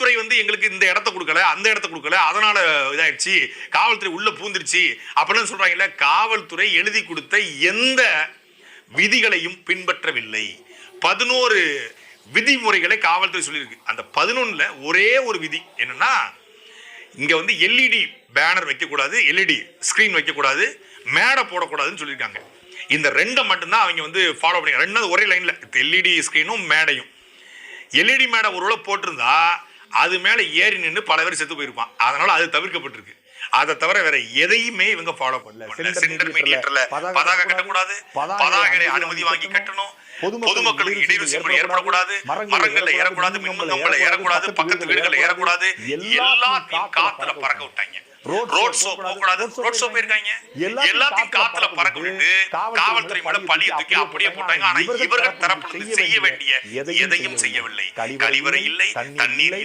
துறை எங்களுக்கு இந்த இடத்த கொடுக்கல, அந்த இடத்த கொடுக்கல, அதனால இதாயிடுச்சு, காவல்துறை உள்ள பூந்துருச்சு அப்படின்னு சொல்றாங்கல்ல. காவல்துறை எழுதி கொடுத்த எந்த விதிகளையும் பின்பற்றவில்லை. 11 விதிமுறைகளை காவல்துறை சொல்லியிருக்கு. அந்த 11ல ஒரே ஒரு விதி என்னன்னா, இங்க எல்இடி பேனர் வைக்கக்கூடாது, எல்இடி ஸ்கிரீன் வைக்கக்கூடாது, மேடை போடக்கூடாதுன்னு சொல்லியிருக்காங்க. இந்த ரெண்டை மட்டும்தான் அவங்க ஃபாலோ பண்ணி, ரெண்டாவது ஒரே லைன்ல எல்இடி ஸ்கிரீனும் மேடையும். எல்இடி மேடை ஒருவேளை போட்டிருந்தா அது மேல ஏறி நின்று பல பேர் செத்து போயிருப்பான். அதனால அது தவிர்க்கப்பட்டிருக்கு. அதை தவிர வேற எதையுமே இவங்க ஃபாலோ பண்ணல. சென்டர் மீடியேட்டர்ல பதாகை கட்டக்கூடாது, பதாகை அனுமதி வாங்கி கட்டணும், பொதுமக்களுக்கு இடையூறு ஏற்படக்கூடாது, மரங்கள்ல ஏறக்கூடாது, மின்கம்பங்கள்ல ஏறக்கூடாது, பக்கத்து வீடுகள்ல ஏறக்கூடாது, எல்லாத்தையும் காத்துல பறக்க விட்டாங்க. ரோட் ஷோ போகக்கூடாது, ரோட் ஷோ போயிருக்காங்க, எல்லாத்தையும் காத்துல பறக்க விட்டு காவல்துறை மேல பழிய தூக்கி அப்படியே போட்டாங்க. ஆனா இவர்கள் தரப்பிலிருந்து செய்ய வேண்டிய எதையும் செய்யவில்லை. கழிவறை இல்லை, தண்ணீர் இல்லை.